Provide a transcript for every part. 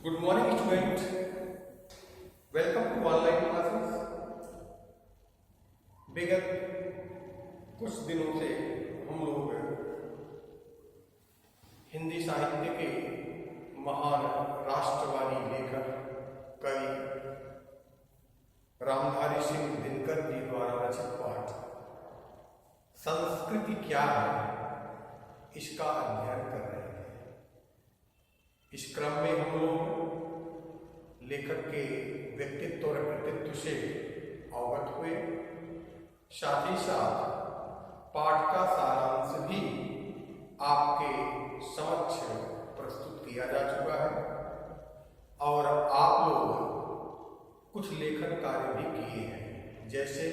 Good morning student, welcome to online classes. विगत कुछ दिनों से हम लोग हिंदी साहित्य के महान राष्ट्रवादी लेखक कवि रामधारी सिंह दिनकर जी द्वारा रचित पाठ संस्कृति क्या है इसका अध्ययन कर रहे हैं। इस क्रम में हम लोग लेखक के व्यक्तित्व और कृतित्व से अवगत हुए, साथ ही साथ पाठ का सारांश भी आपके समक्ष प्रस्तुत किया जा चुका है और आप लोग कुछ लेखन कार्य भी किए हैं, जैसे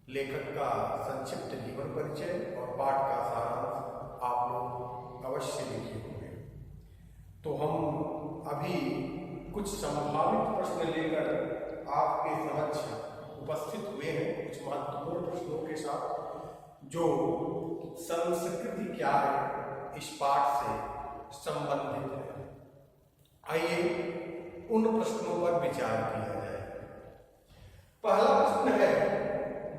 लेखक का संक्षिप्त जीवन परिचय और पाठ का सारांश आप लोग अवश्य लिखे होंगे। तो हम अभी कुछ संभावित प्रश्न लेकर आपके समक्ष उपस्थित हुए हैं, कुछ महत्वपूर्ण प्रश्नों के साथ जो संस्कृति क्या है इस पाठ से संबंधित है। आइए उन प्रश्नों पर विचार किया जाए। पहला प्रश्न है,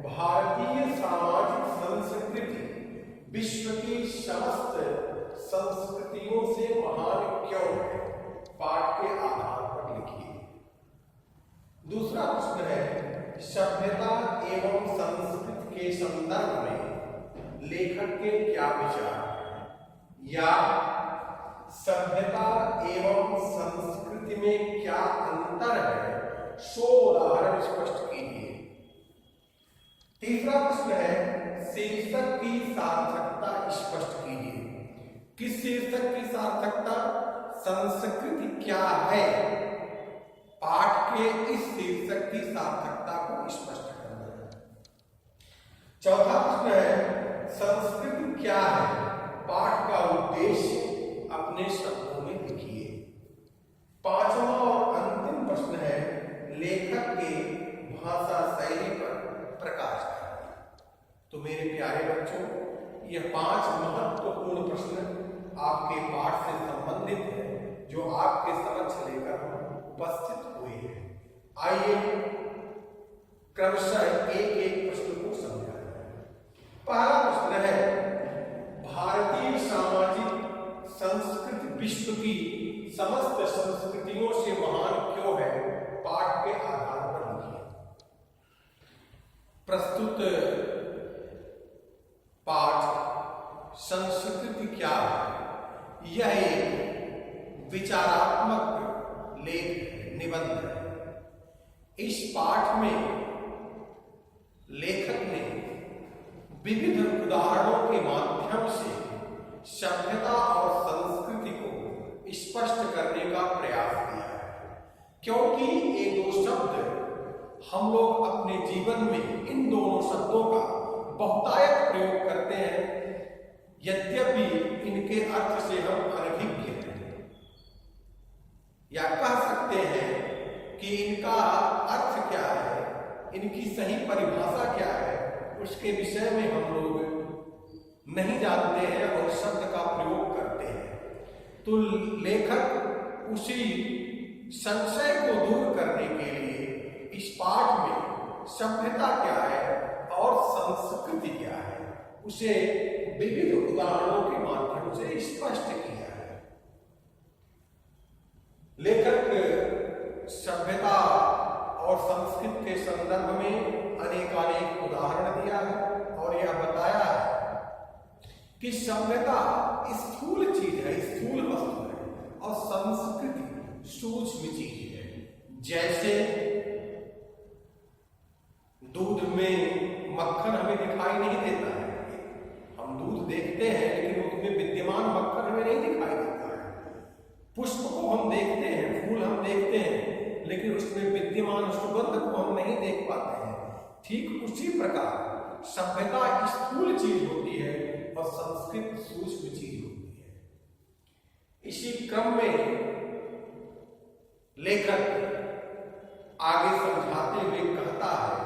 भारतीय सामाजिक संस्कृति विश्व की समस्त संस्कृतियों से महान क्यों है? पाठ के आधार पर लिखिए। दूसरा प्रश्न है, सभ्यता एवं संस्कृति के संदर्भ में लेखक के क्या विचार हैं? या सभ्यता एवं संस्कृति में क्या अंतर है, सो उदाहरण स्पष्ट कीजिए। तीसरा प्रश्न है, शीर्षक की सार्थकता स्पष्ट कीजिए। किस शीर्षक की सार्थकता? संस्कृति क्या है, पाठ के इस शीर्षक की सार्थकता को स्पष्ट करना है। चौथा प्रश्न है, संस्कृति क्या है, पाठ का उद्देश्य अपने शब्दों में लिखिए। पांचवा और अंतिम प्रश्न है, लेखक के भाषा शैली पर प्रकाश डालिए। तो मेरे प्यारे बच्चों, यह 5 महत्वपूर्ण प्रश्न आपके पाठ से संबंधित है जो आपके समक्ष लेकर हम उपस्थित हुए हैं। आइए क्रमशः एक एक प्रश्न को समझाते हैं। पहला प्रश्न है, भारतीय सामाजिक संस्कृति विश्व की समस्त संस्कृतियों से महान क्यों है? पाठ के आधार पर लिखिए। प्रस्तुत पाठ संस्कृति क्या है, यह एक विचारात्मक निबंध है। इस पाठ में लेखक ने विविध उदाहरणों के माध्यम से सभ्यता और संस्कृति को स्पष्ट करने का प्रयास किया है, क्योंकि ये दो शब्द हम लोग अपने जीवन में इन दोनों शब्दों का बहुतायत प्रयोग करते हैं, यद्यपि इनके अर्थ से हम अनभिज्ञ हैं, या कह सकते हैं कि इनका अर्थ क्या है, इनकी सही परिभाषा क्या है, उसके विषय में हम लोग नहीं जानते हैं और शब्द का प्रयोग करते हैं। तो लेखक उसी संशय को दूर करने के लिए इस पाठ में सभ्यता क्या है और संस्कृति क्या है उसे विविध उदाहरणों के माध्यम से स्पष्ट किया है। लेखक सभ्यता और संस्कृति के संदर्भ में अनेकानेक उदाहरण दिया है और यह बताया है कि सभ्यता स्थूल चीज है, स्थूल वस्तु है और संस्कृति सूक्ष्म चीज है। जैसे दूध में मक्खन हमें दिखाई नहीं देता है, हम दूध देखते हैं लेकिन उसमें विद्यमान मक्खन हमें नहीं दिखाई देता है। पुष्प को हम देखते हैं, फूल हम देखते हैं, लेकिन उसमें विद्यमान सुगंध को हम नहीं देख पाते हैं। ठीक उसी प्रकार सभ्यता स्थूल चीज होती है और संस्कृत सूक्ष्म चीज होती है। इसी क्रम में लेखक आगे समझाते हुए कहता है,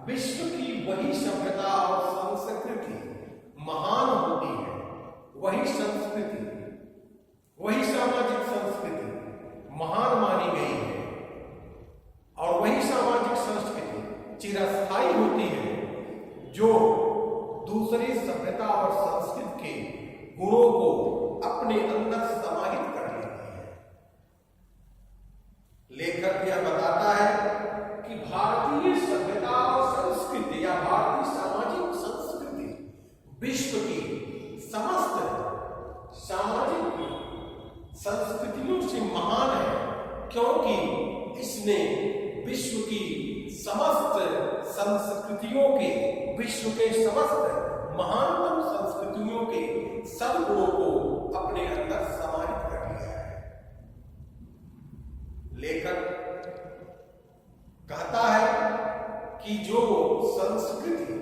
विश्व की वही सभ्यता और संस्कृति महान होती है, वही संस्कृति, वही सामाजिक संस्कृति संस्कृतियों से महान है, क्योंकि इसने विश्व की समस्त संस्कृतियों के, विश्व के समस्त महानतम संस्कृतियों के सद्गुणों को अपने अंदर समाहित कर लिया है। लेखक कहता है कि जो संस्कृति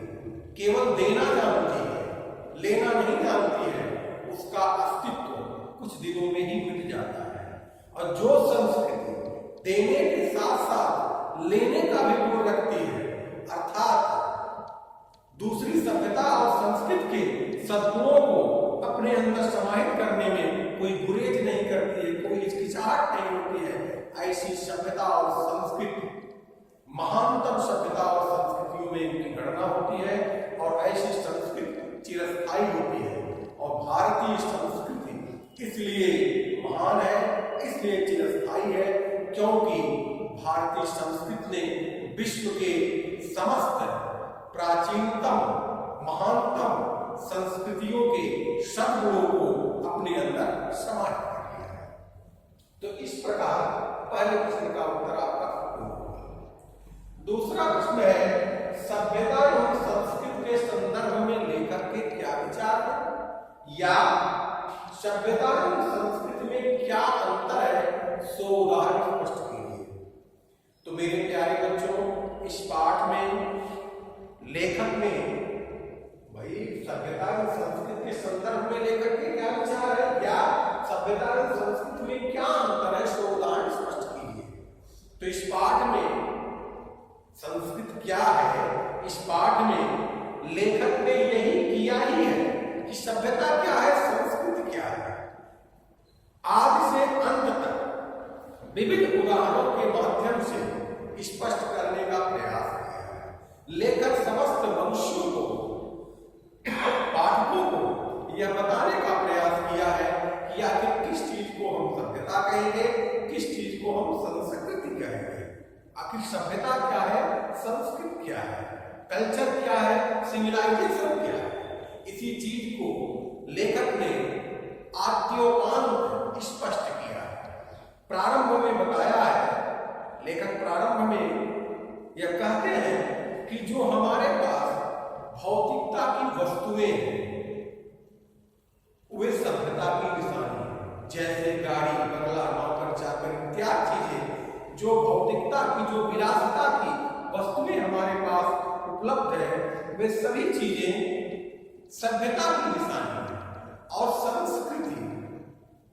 केवल देना जानती है, लेना नहीं जानती है, उसका अस्तित्व कुछ दिनों में ही मिट जाता है। और जो संस्कृति देने के साथ साथ लेने का भी गुण रखती है, अर्थात दूसरी सभ्यता और संस्कृति के सद्गुणों को अपने अंदर समाहित करने में कोई गुरेज नहीं करती है, कोई हिचकिचाहट नहीं होती है, ऐसी सभ्यता और संस्कृति महानतम सभ्यता और संस्कृतियों में इनकी गणना होती है। और ऐसी संस्कृति चिरस्थायी होती है। और भारतीय संस्कृति इसलिए महान है, इसलिए चिरस्थायी है, क्योंकि भारतीय संस्कृति ने विश्व के समस्त प्राचीनतम महानतम संस्कृतियों के सद्गुणों को अपने अंदर समाहित कर लिया है। तो इस प्रकार पहले प्रश्न का उत्तर आपका दूसरा प्रश्न है, सभ्यता एवं संस्कृति के संदर्भ में लेखक के क्या विचार है, या सभ्यता एवं संस्कृति में क्या अंतर है, सो उदाहरण स्पष्ट कीजिए। तो मेरे प्यारे बच्चों, इस पाठ में लेखक ने भाई सभ्यता एवं संस्कृति के संदर्भ में लेखक के क्या विचार है, या सभ्यता एवं संस्कृति में क्या अंतर है, सो उदाहरण स्पष्ट कीजिए। तो इस पाठ में संस्कृत क्या है, इस पाठ में लेखक ने यही किया ही है कि सभ्यता क्या है, संस्कृति क्या है। आदि से अंत तक विविध उदाहरणों के माध्यम से स्पष्ट करने का प्रयास किया है। लेखक समस्त मनुष्यों को, पाठकों को यह बताने का प्रयास किया है कि आखिर किस चीज को हम सभ्यता कहेंगे, किस चीज को हम संस्कृति कहेंगे। आखिर सभ्यता क्या है, संस्कृति क्या है, कल्चर क्या है, सिविलाइजेशन क्या है। इसी चीज को लेखक ने आद्योपांत स्पष्ट किया है। प्रारंभ में बताया है, लेखक प्रारंभ में यह कहते हैं कि जो हमारे पास भौतिकता की वस्तुएं हैं, वे सभ्यता की निशानी है। जैसे गाड़ी, बंगला, नौकर चाकर इत्यादि चीजें, जो भौतिकता की, जो विलासिता की वस्तुएं हमारे पास उपलब्ध है, वे सभी चीजें सभ्यता की निशानी है। और संस्कृति,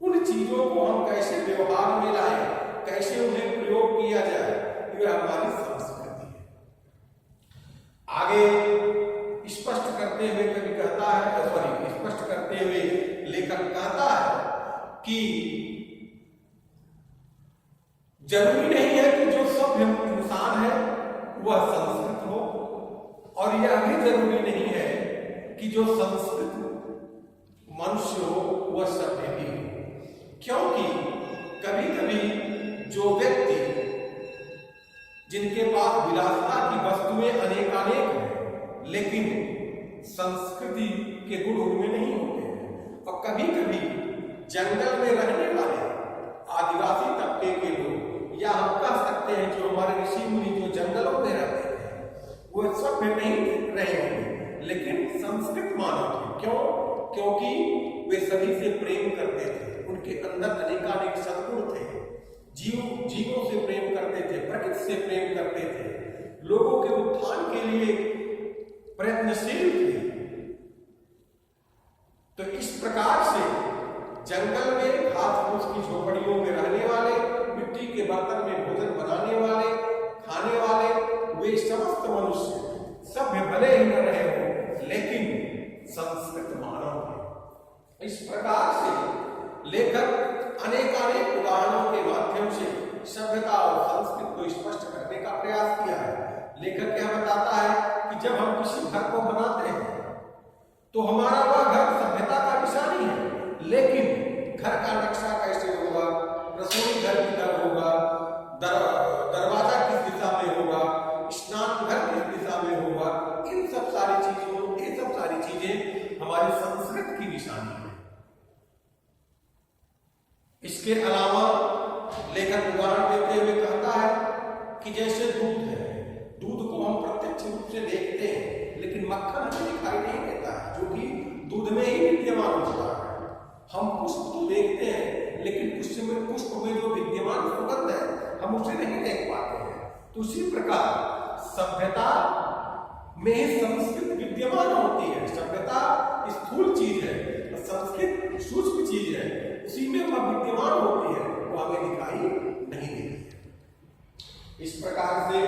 उन चीजों को हम कैसे व्यवहार में लाएं, कैसे उन्हें प्रयोग किया जाए, यह हमारी संस्कृति है। आगे स्पष्ट करते हुए कवि कहता है, स्पष्ट करते हुए लेखक कहता है कि जरूरी नहीं है कि जो सभ्य इंसान है वह संस्कृत हो, और यह भी जरूरी नहीं है कि जो संस्कृत मनुष्य हो वह सभ्य भी हो। क्योंकि कभी कभी जो व्यक्ति जिनके पास विलासिता की वस्तुएं अनेकानेक हैं, लेकिन संस्कृति के गुण उनमें नहीं होते हैं, और कभी कभी जंगल में रहने वाले आदिवासी तबके के लोग, या हम कह सकते हैं जो हमारे ऋषि मुनि जो जंगलों में रहते हैं, वो सभ्य नहीं रहे होंगे, लेकिन संस्कृत मानव थे। क्यों? क्योंकि वे सभी से प्रेम करते थे, उनके अंदर अनेकानेक सद्गुण थे। जीवों से प्रेम करते थे, प्रकृति से प्रेम करते थे, लोगों के उत्थान के लिए प्रयत्नशील थे। तो इस प्रकार से जंगल में घास फूस की झोपड़ियों में रहने वाले, मिट्टी के बर्तन में भोजन बनाने वाले, खाने वाले, वे समस्त मनुष्य सभ्य भले ही न रहे हो, लेकिन संस्कृत मानव थे। इस प्रकार से लेखक अनेकानेक उदाहरणों के माध्यम से सभ्यता और संस्कृति को स्पष्ट करने का प्रयास किया है। लेखक क्या बताता है कि जब हम किसी घर को बनाते हैं तो हमारा वह घर सभ्यता का निशानी है, लेकिन घर का नक्शा कैसे होगा, रसोई घर किधर होगा, दरवाजा किस दिशा में होगा, स्नान घर किस दिशा में होगा, इन सब सारी चीजों, ये सब सारी चीजें हमारी संस्कृति की निशानी है। इसके अलावा लेखक उदाहरण देते हुए कहता है कि जैसे दूध है, दूध को हम प्रत्यक्ष रूप से देखते हैं लेकिन मक्खन हमें दिखाई नहीं देता है, जो कि दूध में ही विद्यमान होता है। हम पुष्प तो देखते हैं लेकिन पुष्प में जो विद्यमान सुगंध है हम उसे नहीं देख पाते हैं। तो उसी प्रकार सभ्यता में ही संस्कृत विद्यमान होती है। सभ्यता स्थूल चीज है, संस्कृत सूक्ष्म चीज है, उसी में वह विद्यमान होती है, वो हमें दिखाई नहीं देती है। इस प्रकार से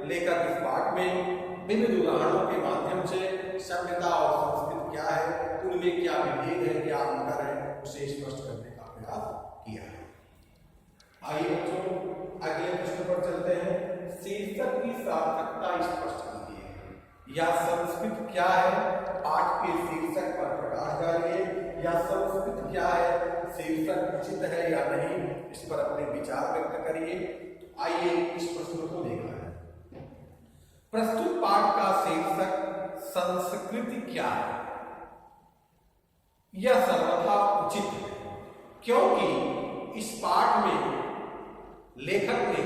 लेखक इस पाठ में विविध उदाहरणों के माध्यम से सभ्यता और संस्कृत क्या है, उनमें क्या विभेद है, क्या अंतर है, उसे स्पष्ट करने का प्रयास किया है। आइए बच्चों अगले प्रश्न पर चलते हैं। शीर्षक की सार्थकता स्पष्ट कीजिए। या संस्कृत क्या है, पाठ के शीर्षक पर प्रकाश डालिए। या संस्कृत क्या है, शीर्षक उचित है या नहीं, इस पर अपने विचार व्यक्त करिए। तो आइए इस प्रश्न को देखा है। प्रस्तुत पाठ का शीर्षक संस्कृति क्या है, यह सर्वथा उचित है, क्योंकि इस पाठ में लेखक ने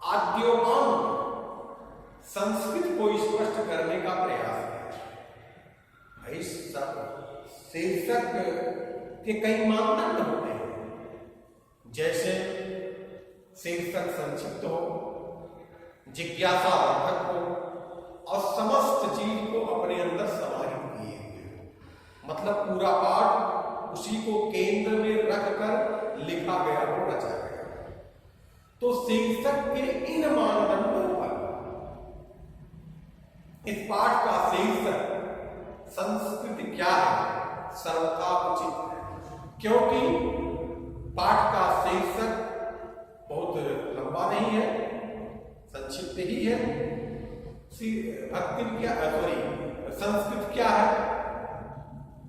आद्योपांत संस्कृत को स्पष्ट करने का प्रयास किया। इस शीर्षक के कई मानदंड होते हैं, जैसे शीर्षक संक्षिप्त हो, जिज्ञासा वर्धक हो और समस्त चीज को अपने अंदर समाहित किए हुए, मतलब पूरा पाठ उसी को केंद्र में रखकर लिखा गया हो, रचा गया। तो शीर्षक के इन मानदंडों पर इस पाठ का शीर्षक संस्कृति क्या है सर्वथा उचित है, क्योंकि पाठ का शीर्षक बहुत लंबा नहीं है, संक्षिप्त ही है। भक्ति क्या, संस्कृत क्या है,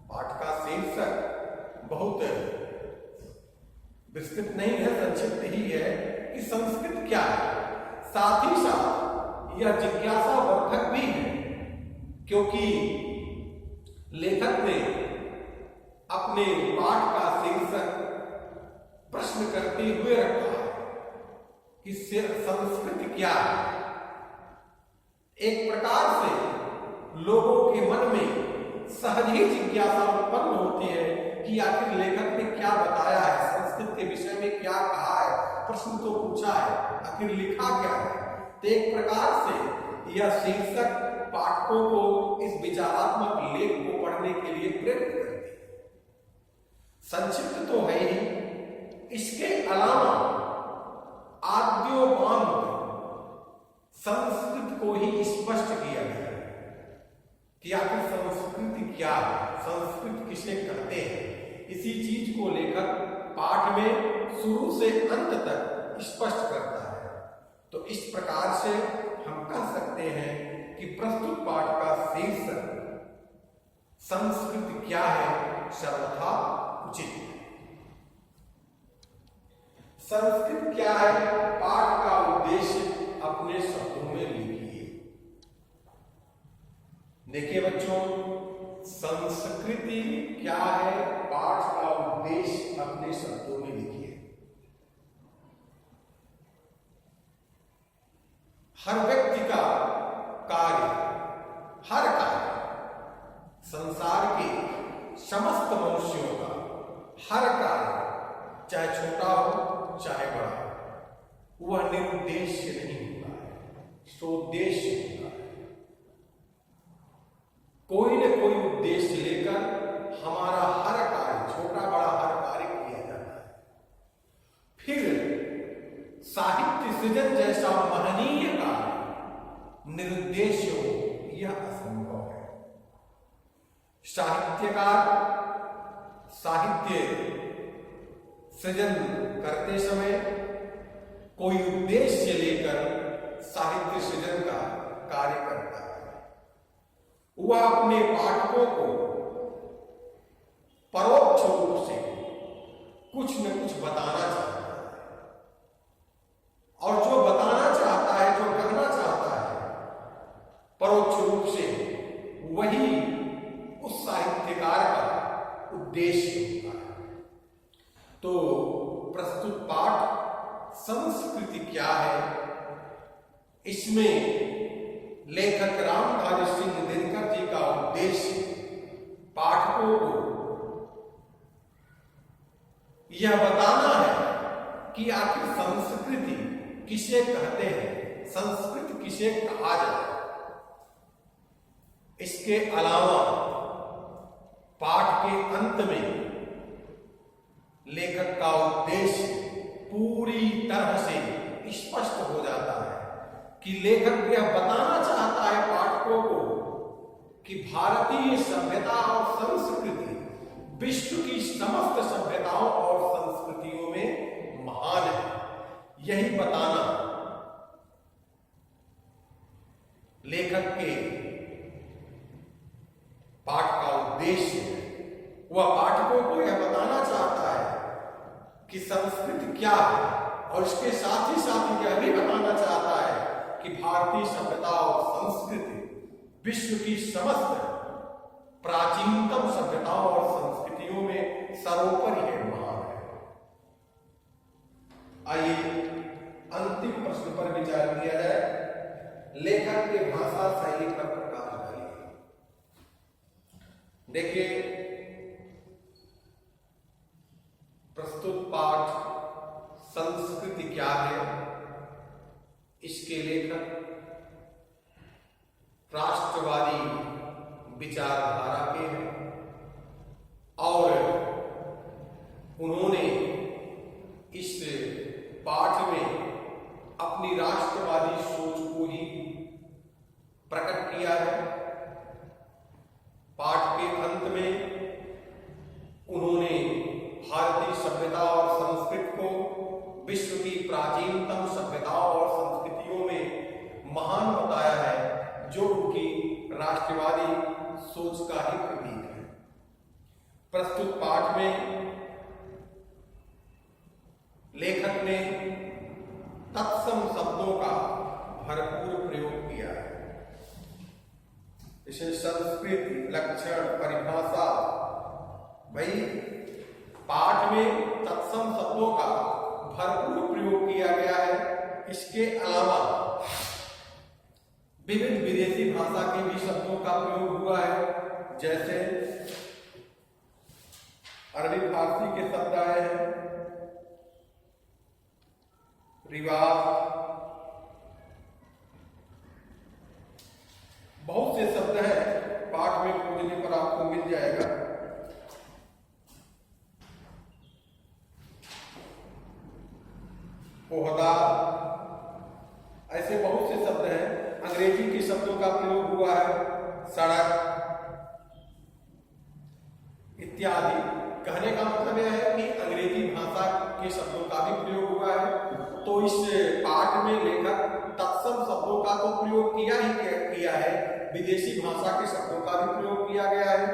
पाठ का शीर्षक बहुत विस्तृत नहीं है, संक्षिप्त ही है कि संस्कृत क्या है। साथ ही साथ यह जिज्ञासा वर्धक भी है, क्योंकि लेखक ने अपने पाठ का शीर्षक प्रश्न करते हुए रखा है कि संस्कृति क्या है। एक प्रकार से लोगों के मन में सहज ही जिज्ञासा उत्पन्न होती है कि आखिर लेखक ने क्या बताया है, संस्कृत के विषय में क्या कहा है, प्रश्न तो पूछा है, आखिर लिखा क्या है। तो एक प्रकार से यह शीर्षक पाठकों को इस विचारात्मक लेख को पढ़ने के लिए प्रेरित करती है। संक्षिप्त तो है ही, इसके अलावा आद्योपांत संस्कृत को ही स्पष्ट किया गया है कि आखिर संस्कृति क्या है, संस्कृत किसे कहते हैं। इसी चीज को लेखक पाठ में शुरू से अंत तक स्पष्ट करता है। तो इस प्रकार से हम कह सकते हैं कि प्रस्तुत पाठ का शीर्षक संस्कृति क्या है सर्वथा उचित है। संस्कृत क्या है, पाठ का उद्देश्य अपने शब्दों में लिखिए। देखिए बच्चों, संस्कृति क्या है, पाठ का उद्देश्य अपने शब्दों में लिखिए। हर व्यक्ति का कार्य, हर कार्य, संसार के समस्त मनुष्यों का हर कार्य, चाहे छोटा हो चाहे बड़ा हो, वह निरुद्देश्य नहीं होता है, सोद्देश्य होता है। कोई न कोई उद्देश्य लेकर हमारा हर कार्य, छोटा बड़ा हर कार्य किया जाता है। फिर साहित्य सृजन जैसा महनीय कार्य निरुद्देश्य हो, यह असंभव है। साहित्यकार साहित्य सृजन करते समय कोई उद्देश्य लेकर साहित्य सृजन का कार्य करता है। वह अपने पाठकों को परोक्ष रूप से कुछ न कुछ बताना चाहता है, और जो बताना चाहता है, जो कहना चाहता है, परोक्ष रूप से वही उस साहित्यकार का उद्देश्य होता है। क्या है, इसमें लेखक रामधारी सिंह दिनकर जी का उद्देश्य पाठकों को यह बताना है कि आखिर संस्कृति किसे कहते हैं, संस्कृत किसे कहा जाए। इसके अलावा पाठ के अंत में लेखक का उद्देश्य पूरी तरह से स्पष्ट हो जाता है कि लेखक यह बताना चाहता है पाठकों को कि भारतीय सभ्यता और संस्कृति विश्व की समस्त सभ्यताओं और संस्कृतियों में महान है। यही बताना लेखक के पाठ का उद्देश्य है। वह पाठकों को यह बताना चाहता है कि संस्कृति क्या है और इसके साथ ही यह भी बताना चाहता है कि भारतीय सभ्यता और संस्कृति विश्व की समस्त प्राचीनतम सभ्यताओं और संस्कृतियों में सर्वोपरि है, महान है। आइए अंतिम प्रश्न पर विचार किया जाए। लेखक के भाषा शैली पर प्रकाश डालिए। देखिए, प्रस्तुत पाठ संस्कृति क्या है, इसके लेखक राष्ट्रवादी विचारधारा के हैं और उन्होंने इस पाठ में अपनी राष्ट्रवादी सोच को ही प्रकट किया है। पाठ के अंत में उन्होंने भारतीय सभ्यता और संस्कृति को विश्व की प्राचीनतम सभ्यताओं और संस्कृतियों में महान बताया है, जो उनकी राष्ट्रवादी सोच का ही प्रतीक है। प्रस्तुत पाठ में लेखक ने तत्सम शब्दों का भरपूर प्रयोग किया है। इसे संस्कृति, लक्षण, परिभाषा, भाई पाठ में तत्सम शब्दों का भरपूर प्रयोग किया गया है। इसके अलावा विभिन्न विदेशी भाषा के भी शब्दों का प्रयोग हुआ है, जैसे अरबी फारसी के शब्द आए हैं, रिवाज, बहुत से शब्द हैं, पाठ में खोजने पर आपको मिल जाएगा। ओहदा, ऐसे बहुत से शब्द हैं। अंग्रेजी के शब्दों का प्रयोग हुआ है, सड़क इत्यादि। कहने का मतलब यह है कि अंग्रेजी भाषा के शब्दों का भी प्रयोग हुआ है। तो इस पाठ में लेखक तत्सम शब्दों का तो प्रयोग किया है, विदेशी भाषा के शब्दों का भी प्रयोग किया गया है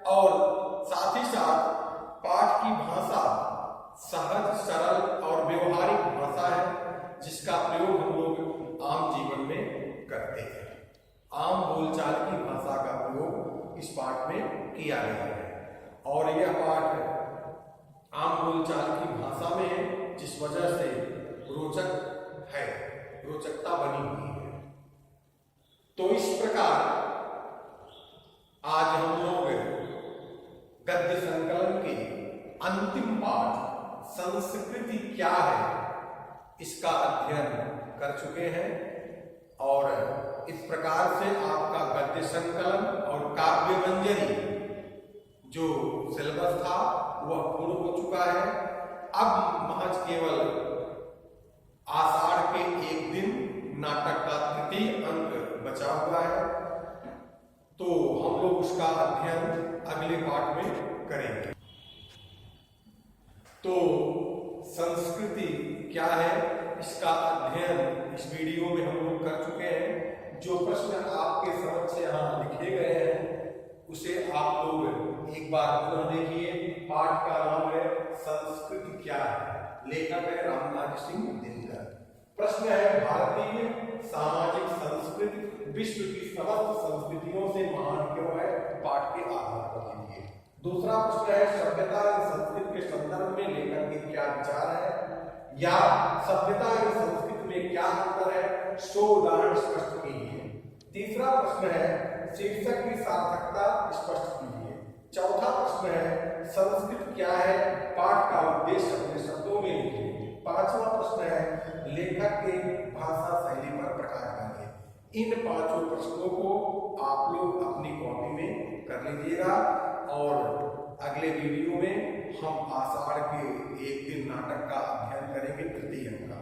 और साथ ही साथ पाठ की भाषा सहज, सरल और व्यवहारिक भाषा है, जिसका प्रयोग हम लोग आम जीवन में करते हैं। आम बोलचाल की भाषा का प्रयोग इस पाठ में किया गया है और यह पाठ आम बोलचाल की भाषा में है, जिस वजह से रोचक है, रोचकता बनी हुई है। तो इस प्रकार आज हम लोग गद्य संकलन के अंतिम पाठ संस्कृति क्या है, इसका अध्ययन कर चुके हैं और इस प्रकार से आपका गद्य संकलन और काव्य मंजरी जो सिलेबस था वह पूर्ण हो चुका है। अब महज केवल आषाढ़ के एक दिन नाटक का तृतीय अंक बचा हुआ है, तो हम लोग उसका अध्ययन अगले पाठ में करेंगे। तो संस्कृति क्या है, इसका अध्ययन इस वीडियो में हम लोग कर चुके हैं। जो प्रश्न आपके समक्ष यहाँ लिखे गए हैं उसे आप लोग एक बार पुनः देखिए। पाठ का नाम है संस्कृति क्या है, लेखक है रामधारी सिंह दिनकर। प्रश्न है भारतीय सामाजिक संस्कृति विश्व की समस्त संस्कृतियों से महान क्यों है, पाठ के आधार पर लीजिए। दूसरा प्रश्न है सभ्यता एवं संस्कृति के संदर्भ में लेखक के क्या विचार है, या सभ्यता एवं संस्कृति में 100 उदाहरण स्पष्ट कीजिए। तीसरा प्रश्न है शीर्षक की सार्थकता स्पष्ट कीजिए। चौथा प्रश्न है संस्कृत क्या है, पाठ का उद्देश्य अपने शब्दों में लिखिए। पांचवा प्रश्न है लेखक के भाषा शैली पर प्रकाश डालिए। इन पांचों प्रश्नों को आप लोग अपनी कॉपी में कर लीजिएगा और अगले वीडियो में हम आषाढ़ के एक दिन नाटक का अध्ययन करेंगे, तृतीय अंक का।